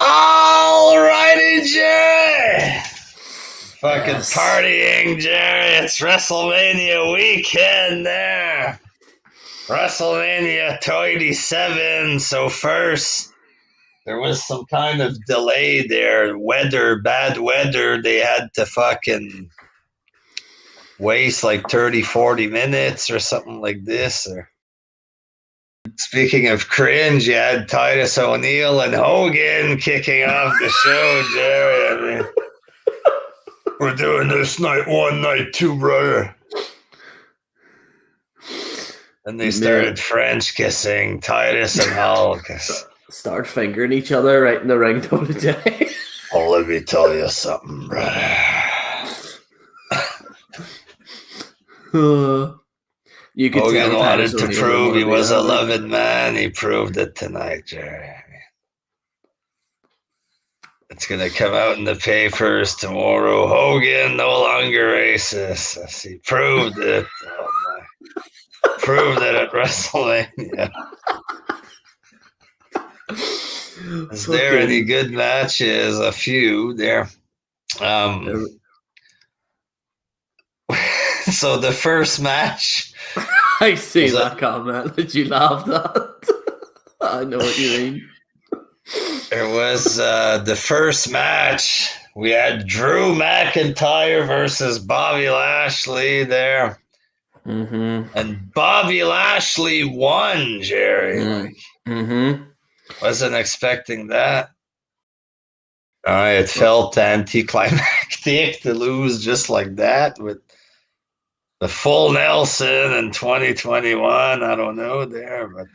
Alrighty, Jerry. Fucking Yes. partying, Jerry. It's WrestleMania weekend there. WrestleMania 287. So first, there was some kind of delay there. Bad weather. They had to fucking waste like 30, 40 minutes or something like this. Or speaking of cringe, you had Titus O'Neil and Hogan kicking off the show, Jerry. I mean, we're doing this night one, night two, brother. And they started French kissing Titus and Hulk. Start fingering each other right in the ring today. Oh, let me tell you something, brother. You could Hogan tell wanted Titus to O'Neil prove he was a there. loving man. He proved it tonight, Jerry. It's going to come out in the papers tomorrow. Hogan no longer racist. He proved it. Oh, my. Proved it at WrestleMania. Is there any good matches? A few there. So the first match. I see that comment that you laughed at. I know what you mean. It was the first match. We had Drew McIntyre versus Bobby Lashley there. Mm-hmm. And Bobby Lashley won, Jerry. Wasn't expecting that. It felt anticlimactic to lose just like that with the full Nelson in 2021. I don't know there, but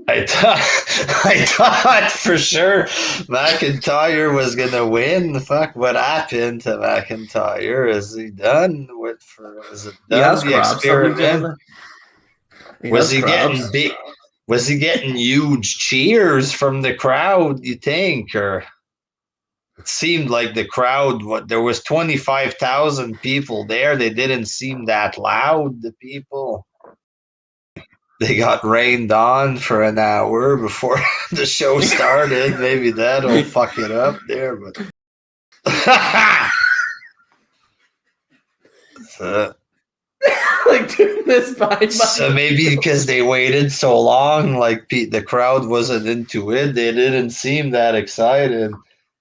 I thought for sure McIntyre was gonna win. Fuck, what happened to McIntyre? Is he done with? Is it done? The experiment? Was he getting big? Was he getting huge cheers from the crowd? You think, or it seemed like the crowd? What there was 25,000 people there. They didn't seem that loud. The people. They got rained on for an hour before the show started. Maybe that'll fuck it up there, but like doing this by so maybe because they waited so long, like the crowd wasn't into it. They didn't seem that excited.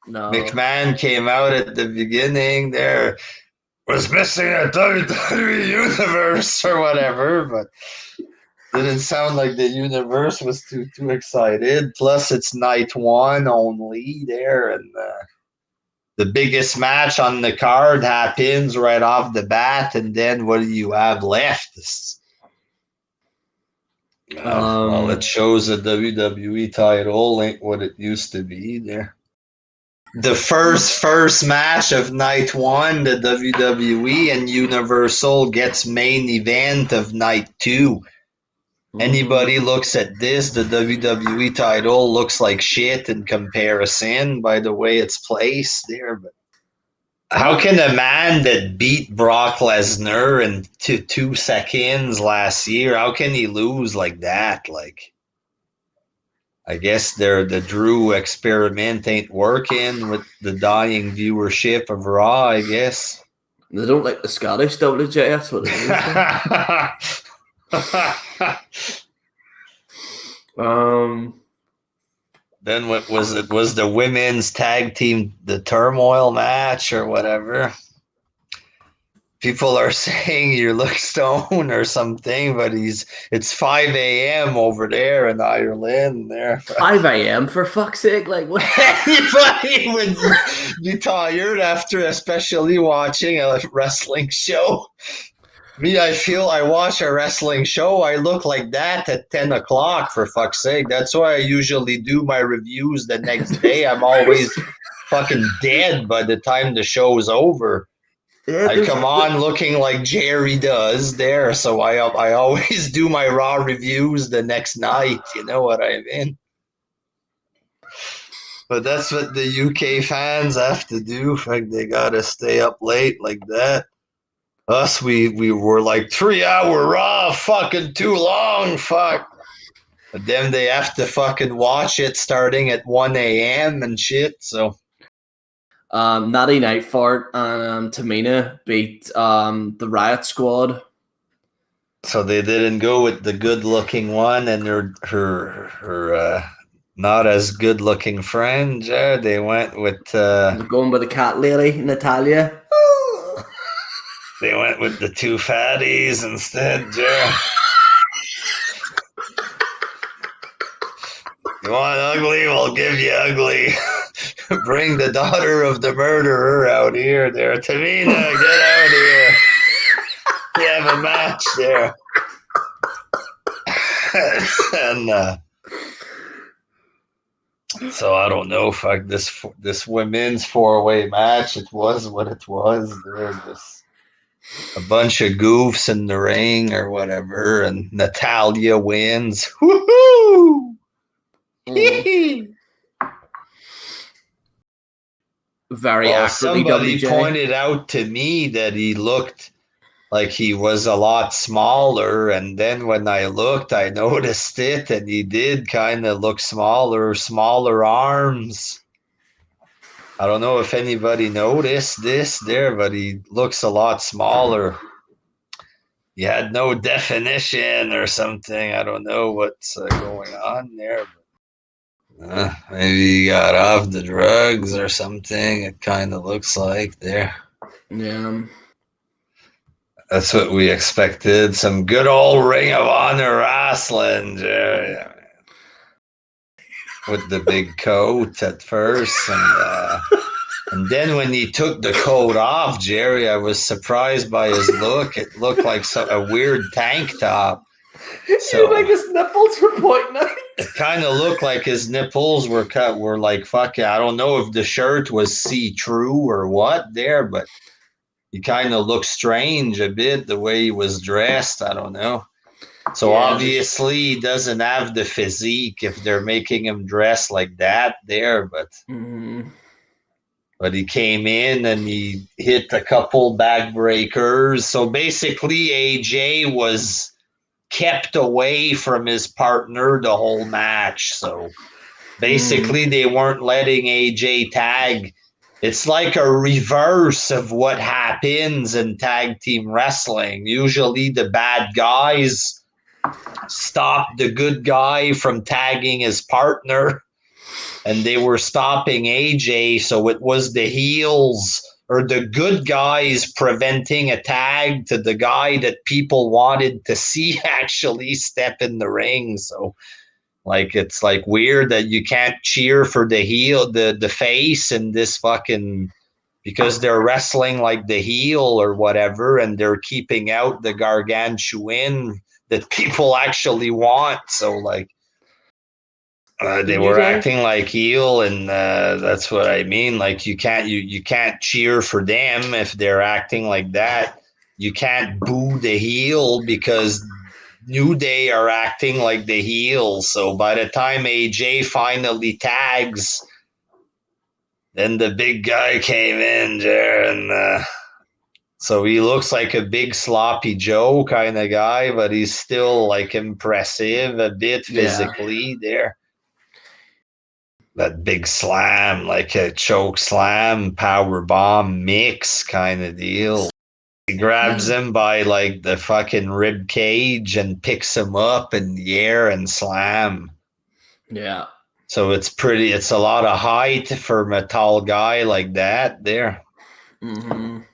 No. McMahon came out at the beginning. There was missing a WWE universe or whatever, but. Didn't sound like the universe was too excited. Plus, it's night one only there, and the biggest match on the card happens right off the bat, and then what do you have left? Well, it shows the WWE title ain't what it used to be there. The first match of night one, the WWE and Universal gets main event of night two. Anybody looks at this, the WWE title looks like shit in comparison by the way it's placed there. But how can a man that beat Brock Lesnar in 2 seconds last year, how can he lose like that? Like, I guess the Drew experiment ain't working with the dying viewership of Raw, I guess. They don't like the Scottish WJ, that's what it is. Then what was it? Was the women's tag team the turmoil match or whatever? People are saying you look stoned or something, but it's 5 a.m. over there in Ireland. There 5 a.m. for fuck's sake, like what? Anybody would be tired after, especially watching a wrestling show. Me, I feel I watch a wrestling show, I look like that at 10 o'clock, for fuck's sake. That's why I usually do my reviews the next day. I'm always fucking dead by the time the show is over. Yeah, I come on looking like Jerry does there, so I always do my Raw reviews the next night, you know what I mean? But that's what the UK fans have to do. Like, they gotta stay up late like that. Us, we were like 3 hour Raw, fucking too long, fuck. But then they have to fucking watch it starting at 1 a.m. and shit, so. Natty Nightfart and Tamina beat the Riot Squad. So they didn't go with the good-looking one and her not as good-looking friend. They went with They're going with the cat lady, Natalia. they went with the two fatties instead. You want ugly? We'll give you ugly. Bring the daughter of the murderer out here. There, Tamina, get out here. We have a match there. And so I don't know. Fuck this women's 4-way match. It was what it was. They're just a bunch of goofs in the ring or whatever, and Natalia wins. Woohoo! Very accurately. Somebody pointed out to me that he looked like he was a lot smaller, and then when I looked, I noticed it, and he did kind of look smaller arms. I don't know if anybody noticed this there, but he looks a lot smaller. He had no definition or something. I don't know what's going on there. But, maybe he got off the drugs or something. It kind of looks like there. Yeah. That's what we expected. Some good old Ring of Honor wrestling. Yeah. With the big coat at first. And then when he took the coat off, Jerry, I was surprised by his look. It looked like a weird tank top. So like his nipples were pointing out. It kind of looked like his nipples were like fucking. I don't know if the shirt was see-through or what there, but he kind of looked strange a bit the way he was dressed. I don't know. So obviously he doesn't have the physique if they're making him dress like that there, but. But he came in and he hit a couple backbreakers. So basically, AJ was kept away from his partner the whole match. So basically, they weren't letting AJ tag. It's like a reverse of what happens in tag team wrestling. Usually, the bad guys stop the good guy from tagging his partner. And they were stopping AJ, so it was the heels or the good guys preventing a tag to the guy that people wanted to see actually step in the ring. So, like, it's like weird that you can't cheer for the heel, the face in this fucking, because they're wrestling like the heel or whatever, and they're keeping out the gargantuan that people actually want. So, like, they were acting like heel, and that's what I mean. Like you can't cheer for them if they're acting like that. You can't boo the heel because New Day are acting like the heel. So by the time AJ finally tags, then the big guy came in there, and so he looks like a big sloppy Joe kind of guy, but he's still like impressive a bit physically there. That big slam, like a choke slam, power bomb mix kind of deal. He grabs him by like the fucking rib cage and picks him up in the air and slam. Yeah. So it's a lot of height for a tall guy like that there. It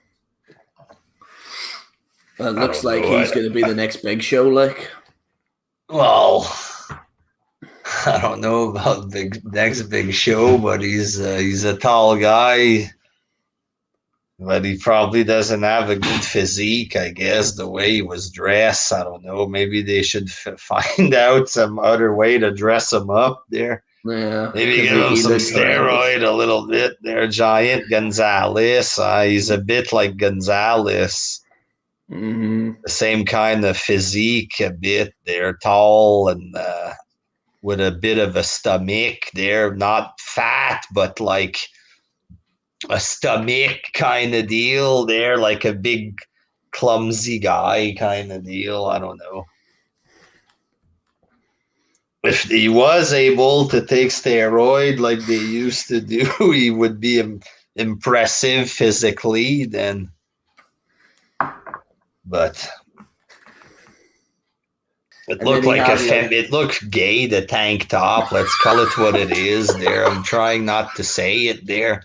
looks like he's going to be the next Big Show, like. Well, I don't know about the next Big Show, but he's a tall guy. But he probably doesn't have a good physique, I guess, the way he was dressed. I don't know. Maybe they should find out some other way to dress him up there. Yeah. Maybe give him some steroid a little bit there. Giant Gonzalez. He's a bit like Gonzalez. The same kind of physique, a bit there. Tall and with a bit of a stomach there. Not fat, but like a stomach kind of deal there, like a big clumsy guy kind of deal. I don't know. if he was able to take steroid like they used to do, he would be impressive physically then. But it looked like it looked gay, the tank top. Let's call it what it is there. I'm trying not to say it there.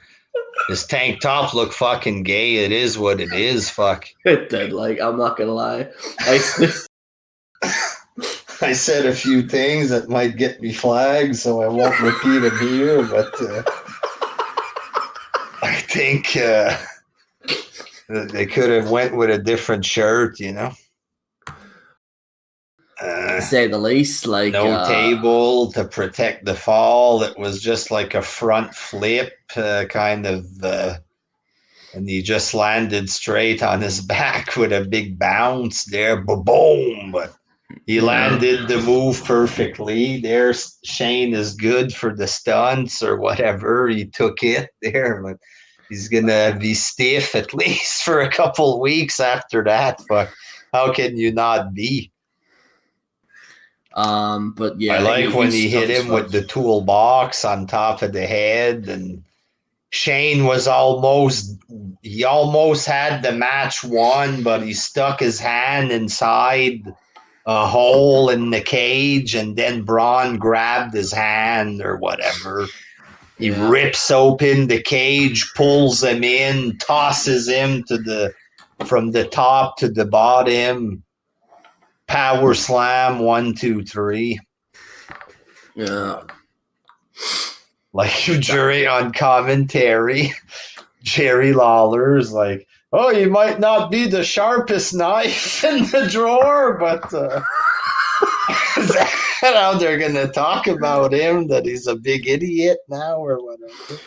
His tank top looked fucking gay. It is what it is. Fuck. It did. Like, I'm not gonna lie. I said a few things that might get me flagged, so I won't repeat them here. But I think they could have went with a different shirt, you know. To say the least, like no table to protect the fall. It was just like a front flip, kind of, and he just landed straight on his back with a big bounce there, boom! But he landed the move perfectly. There, Shane is good for the stunts or whatever. He took it there, but he's gonna be stiff at least for a couple weeks after that. But how can you not be? But yeah, I like when he hit him with the toolbox on top of the head, and Shane was almost had the match won, but he stuck his hand inside a hole in the cage, and then Braun grabbed his hand or whatever. He rips open the cage, pulls him in, tosses him from the top to the bottom. Power slam, 1, 2, 3. Yeah. Like Gerry on commentary, Jerry Lawler's like, oh, you might not be the sharpest knife in the drawer, but is that how they're going to talk about him, that he's a big idiot now or whatever?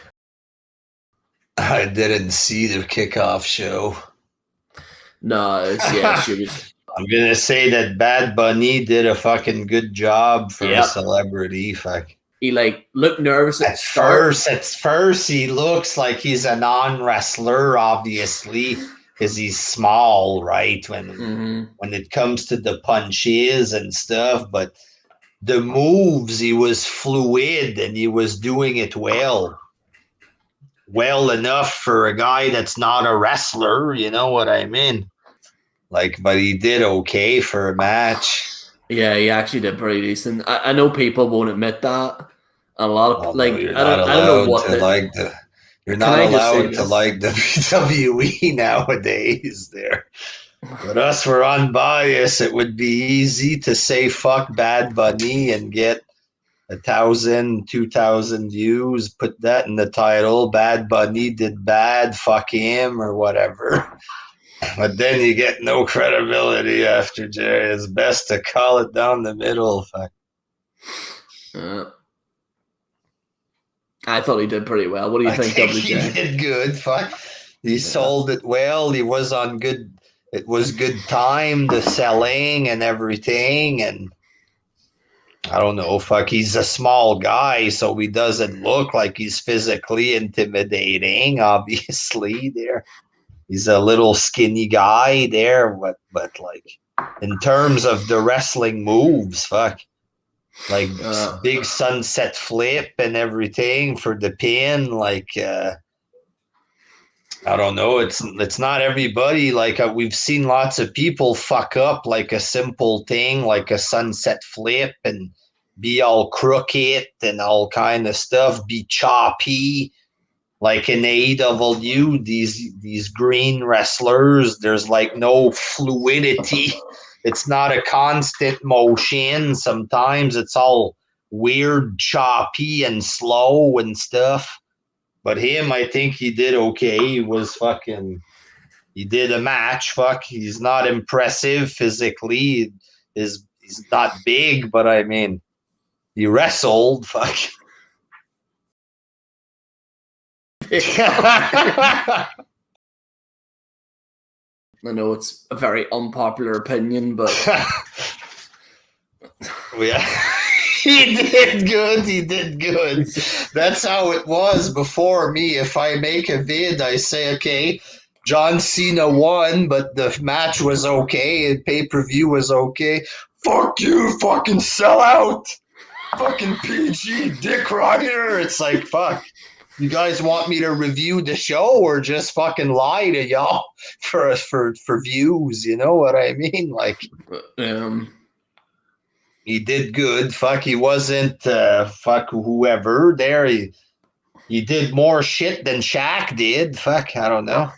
I didn't see the kickoff show. No, she was... I'm going to say that Bad Bunny did a fucking good job for a celebrity. Fuck. He like looked nervous at first. At first, he looks like he's a non-wrestler, obviously, because he's small, right? When it comes to the punches and stuff, but the moves, he was fluid and he was doing it well enough for a guy that's not a wrestler. You know what I mean? Like, but he did okay for a match. Yeah, he actually did pretty decent. I know people won't admit that. A lot of you're not allowed to like WWE nowadays. There, but us, we're unbiased. It would be easy to say fuck Bad Bunny and get 1,000, 2,000 views. Put that in the title. Bad Bunny did bad. Fuck him or whatever. But then you get no credibility after Jerry. It's best to call it down the middle. I thought he did pretty well. What do you think, WJ? He did good. Fuck. He sold it well. He was on good. It was good time, the selling and everything. And I don't know. Fuck. He's a small guy, so he doesn't look like he's physically intimidating, obviously, there. He's a little skinny guy there, but like in terms of the wrestling moves, fuck, like big sunset flip and everything for the pin. Like I don't know, it's not everybody. Like we've seen lots of people fuck up like a simple thing, like a sunset flip, and be all crooked and all kind of stuff, be choppy. Like in AEW, these green wrestlers, there's like no fluidity. It's not a constant motion. Sometimes it's all weird, choppy, and slow and stuff. But him, I think he did okay. He did a match. Fuck, he's not impressive physically. He's not big, but I mean, he wrestled. Fuck. I know it's a very unpopular opinion, but yeah, he did good. That's how it was before me. If I make a vid, I say, okay, John Cena won, but the match was okay and pay-per-view was okay. Fuck you, fucking sellout. fucking PG Dick Ryder. It's like, fuck. You guys want me to review the show or just fucking lie to y'all for views? You know what I mean? Like, he did good. Fuck, he wasn't fuck whoever there. He did more shit than Shaq did. Fuck, I don't know.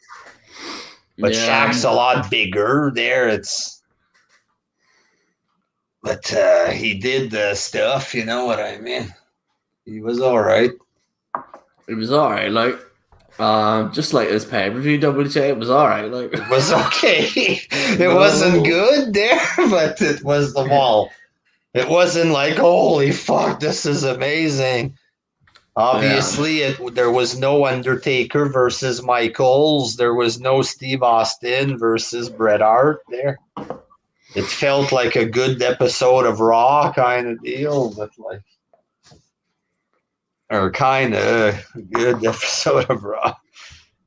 But Shaq's a lot bigger there. But he did the stuff. You know what I mean? He was all right. It was all right. Like, just like this pay-per-view WJ, it was all right. Like, it was okay. It wasn't good there, but it was the wall. It wasn't like, holy fuck, this is amazing. Obviously, there was no Undertaker versus Michaels. There was no Steve Austin versus Bret Hart there. It felt like a good episode of Raw kind of deal, but like, or kind of a good episode of Raw.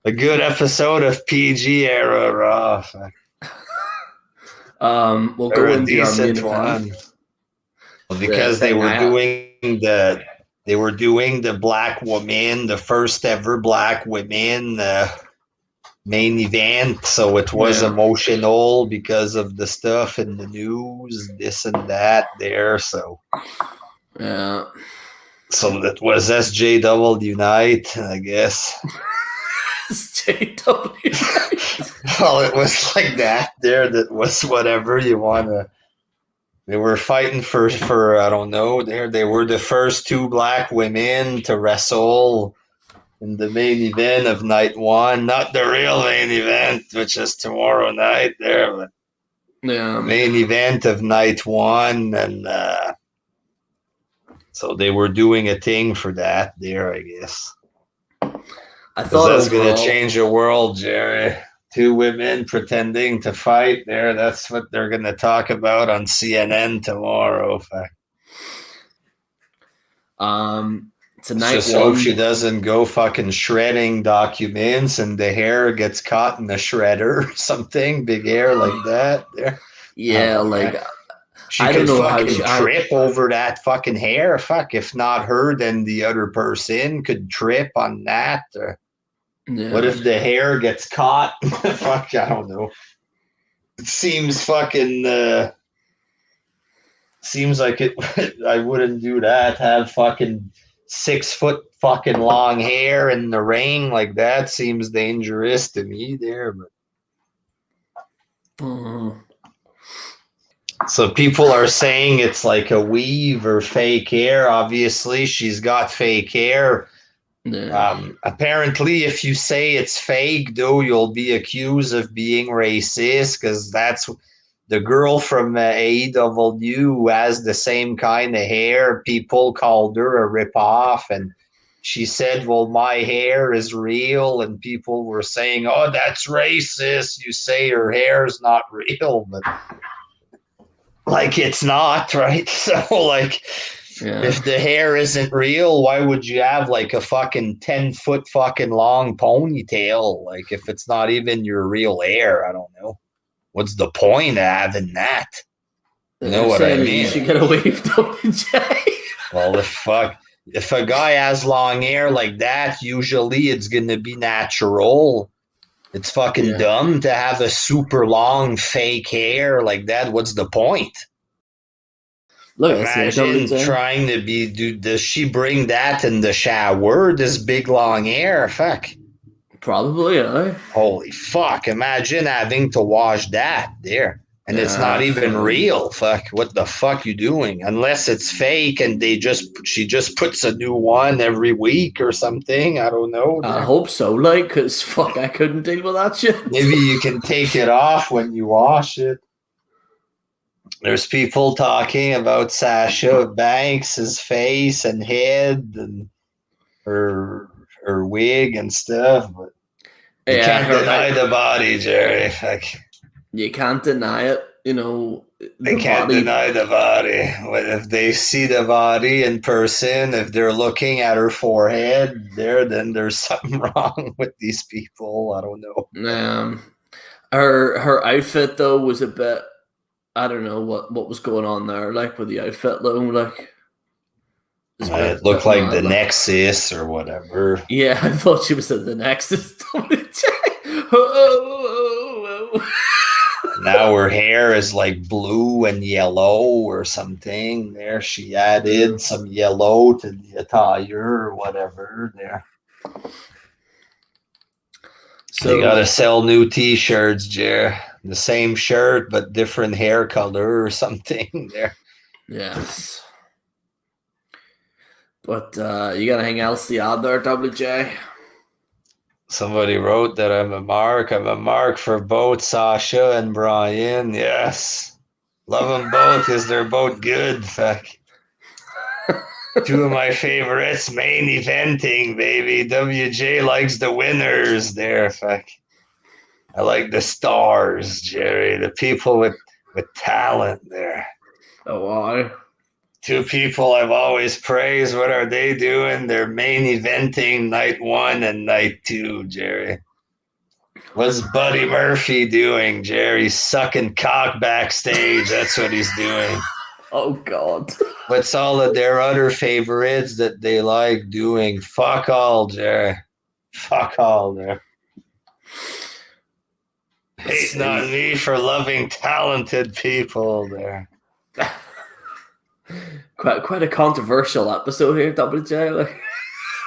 A good episode of PG era Raw. We'll go into our main event. Well, because they were doing the black woman, the first ever black women main event, so it was emotional because of the stuff in the news, this and that there. So so that was SJW night, I guess. SJW. Well, it was like that there. That was whatever you want to. They were fighting for I don't know. They were the first two black women to wrestle in the main event of night one, not the real main event, which is tomorrow night there, but main event of night one, and so they were doing a thing for that there, I guess. I thought that's going to change the world, Jerry. Two women pretending to fight there. That's what they're going to talk about on CNN tomorrow. Tonight, just hope she doesn't go fucking shredding documents and the hair gets caught in the shredder or something. Big hair like that. There. Yeah, like she could fucking trip over that fucking hair. Fuck, if not her, then the other person could trip on that. Or what if the hair gets caught? Fuck, I don't know. It seems fucking. Seems like it. I wouldn't do that. Have fucking 6 foot fucking long hair in the ring like that seems dangerous to me there. But so people are saying it's like a weave or fake hair. Obviously, she's got fake hair. Apparently, if you say it's fake, though, you'll be accused of being racist because that's the girl from AEW who has the same kind of hair. People called her a ripoff, and she said, well, my hair is real, and people were saying, oh, that's racist. You say her hair is not real, but like it's not, right? So like if the hair isn't real, why would you have like a fucking 10-foot fucking long ponytail? Like if it's not even your real hair, I don't know. What's the point of having that? You know what I mean? You should get away with WJ. Well, if a guy has long hair like that, usually it's gonna be natural. It's fucking dumb to have a super long fake hair like that. What's the point? Look, imagine trying to be. Does she bring that in the shower? This big long hair, fuck. Probably, yeah. Holy fuck! Imagine having to wash that there, and it's not even real. Fuck! What the fuck you doing? Unless it's fake, and she just puts a new one every week or something. I don't know. I hope so, like, because fuck, I couldn't deal with that shit. Maybe you can take it off when you wash it. There's people talking about Sasha Banks' face and head and her wig and stuff, but you can't deny the body, Jerry. You can't deny it. You know, they can't deny the body. If they see the body in person, if they're looking at her forehead there, then there's something wrong with these people. I don't know. Her outfit though was a bit. I don't know what was going on there, like with the outfit though, like. It looked like the Nexus or whatever. Yeah, I thought she was at the Nexus. Now her hair is like blue and yellow or something. There, she added some yellow to the attire or whatever. There. So you gotta sell new T-shirts, Jer. The same shirt but different hair color or something. There. Yes. But you got anything else to add there, WJ? Somebody wrote that I'm a mark. I'm a mark for both Sasha and Brian. Yes. Love them both because they're both good. Fuck. Two of my favorites, main eventing, baby. WJ likes the winners there. Fuck. I like the stars, Jerry. The people with talent there. Oh, why? Two people I've always praised. What are they doing? They're main eventing night 1 and night 2, Jerry. What's Buddy Murphy doing, Jerry? Sucking cock backstage. That's what he's doing. Oh, God. What's all of their other favorites that they like doing? Fuck all, Jerry. Fuck all there. Hating on me for loving talented people there. Quite a controversial episode here, WJ. Like.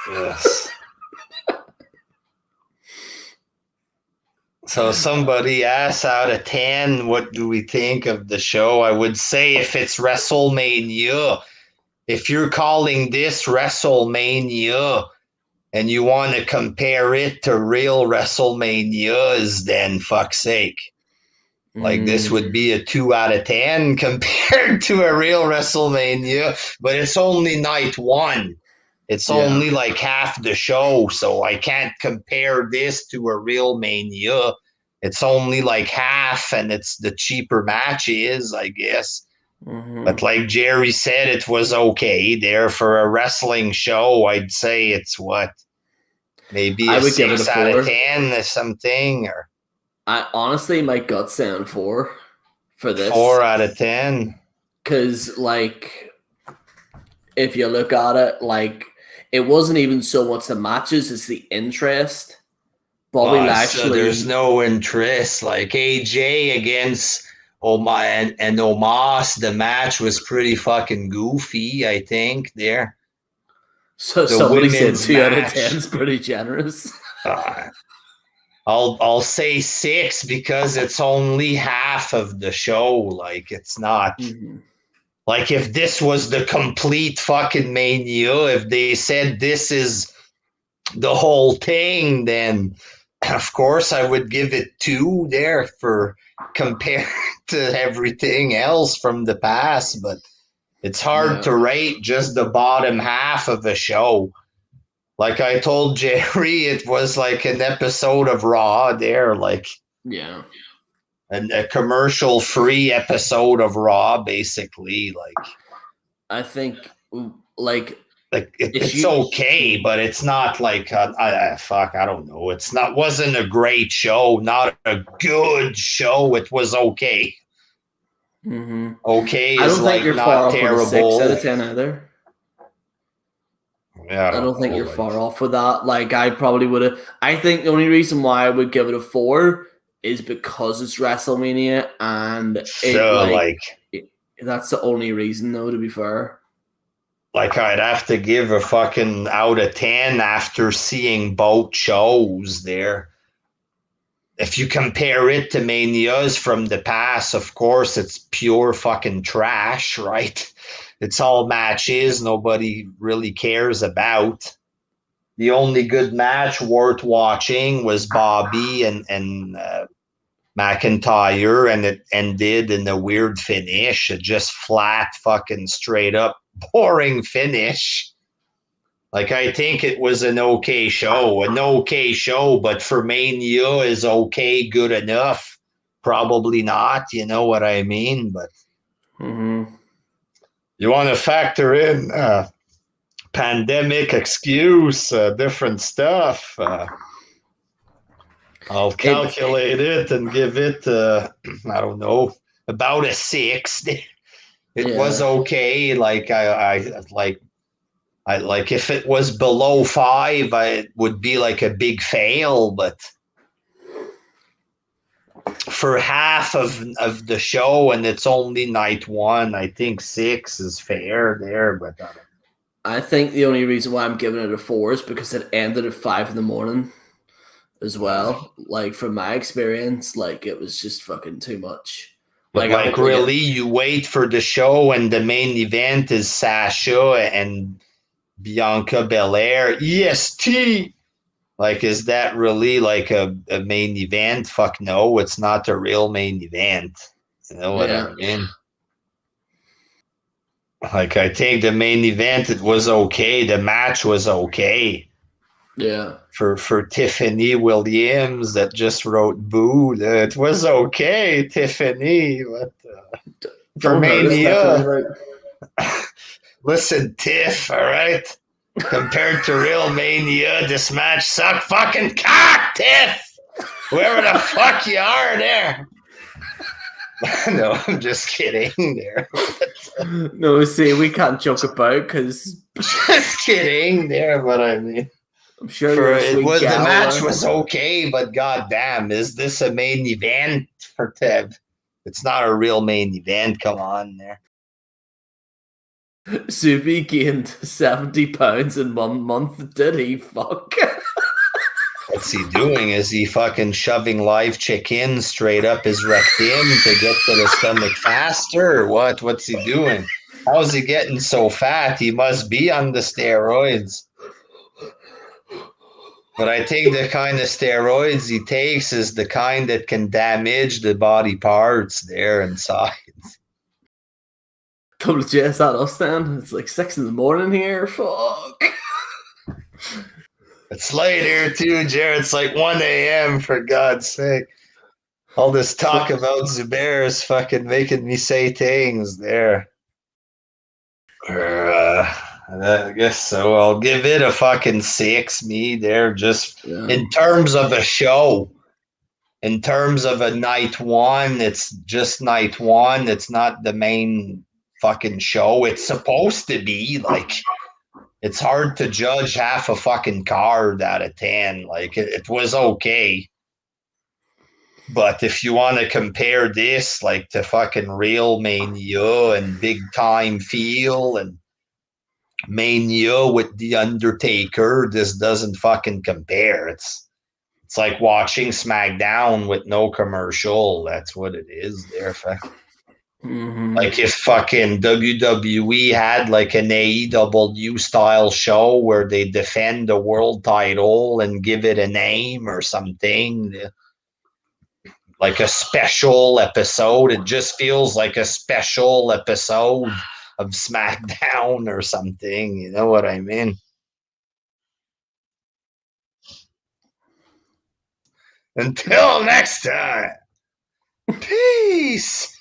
Yes. So somebody asks, out of 10, what do we think of the show? I would say if it's WrestleMania, if you're calling this WrestleMania and you want to compare it to real WrestleManias, then fuck's sake. Like this would be a 2 out of 10 compared to a real WrestleMania, but it's only night 1. It's only like half the show, so I can't compare this to a real Mania. It's only like half, and it's the cheaper matches, I guess. But like Jerry said, it was okay there for a wrestling show. I'd say it's what? Maybe I would 6 give it a 4 out of 10 or something, or I honestly, my gut sound 4 for this. 4 out of 10. Because, like, if you look at it, like, it wasn't even so much the matches, it's the interest. Bobby Lashley. So there's no interest. Like AJ against Omos and Omos, the match was pretty fucking goofy, I think, there. So somebody said 2 out of 10 is pretty generous. I'll say 6 because it's only half of the show. Like it's not like if this was the complete fucking Mania, if they said this is the whole thing, then of course I would give it 2 there for compared to everything else from the past. But it's hard to rate just the bottom half of the show. Like I told Jerry, it was like an episode of Raw there, like a commercial-free episode of Raw, basically. Like I think, like it's okay, but it's not like fuck. I don't know. Wasn't a great show, not a good show. It was okay. Okay, I don't think like you're not far terrible. off with a 6 out of 10 either. Yeah, I don't think you're far off with that. Like I probably would have. I think the only reason why I would give it a 4 is because it's WrestleMania, and that's the only reason, though. To be fair, like I'd have to give a fucking out of 10 after seeing both shows there. If you compare it to Manias from the past, of course, it's pure fucking trash, right? It's all matches nobody really cares about. The only good match worth watching was Bobby and McIntyre, and it ended in a weird finish. A just flat, fucking straight up boring finish. Like, I think it was an okay show, but for Mania is okay, good enough. Probably not, you know what I mean? But you want to factor in pandemic excuse, different stuff. I'll calculate it and give it, I don't know, about a 6. It was okay. Like, I like I like if it was below 5, it would be like a big fail, but for half of the show and it's only night 1, I think 6 is fair there, but I think the only reason why I'm giving it a 4 is because it ended at 5 in the morning as well. Like from my experience, like it was just fucking too much. But I hope we really, you wait for the show and the main event is Sasha and Bianca Belair, EST. Like, is that really like a main event? Fuck no, it's not a real main event. You know what I mean? Like, I think the main event, it was okay. The match was okay. Yeah. For Tiffany Williams that just wrote boo, it was okay, Tiffany. But for Mania, listen, Tiff, all right? Compared to real Mania, this match sucked fucking cock, Tiff! Whoever the fuck you are there. No, I'm just kidding there. No, see, we can't joke about because just kidding there, but I mean, I'm sure the match was okay, but goddamn, is this a main event for Tev? It's not a real main event. Come on there. Zuby gained 70 pounds in 1 month. Did he fuck? What's he doing? Is he fucking shoving live chicken straight up his rectum to get to the stomach faster, or what? What's he doing? How's he getting so fat? He must be on the steroids. But I think the kind of steroids he takes is the kind that can damage the body parts there inside. WJS at us then? It's like 6 in the morning here. Fuck. It's late here too, Jared. It's like 1 a.m. for God's sake. All this talk about Zubair is fucking making me say things there. I guess so. I'll give it a fucking 6, me there, just in terms of a show. In terms of a night 1, it's just night 1. It's not the main fucking show. It's supposed to be like, it's hard to judge half a fucking card out of 10. Like it was okay. But if you want to compare this like to fucking real Mania and big time feel and Mania with The Undertaker, this doesn't fucking compare. It's like watching SmackDown with no commercial. That's what it is there. Like if fucking WWE had like an AEW style show where they defend the world title and give it a name or something, like a special episode. It just feels like a special episode of SmackDown or something. You know what I mean? Until next time, peace.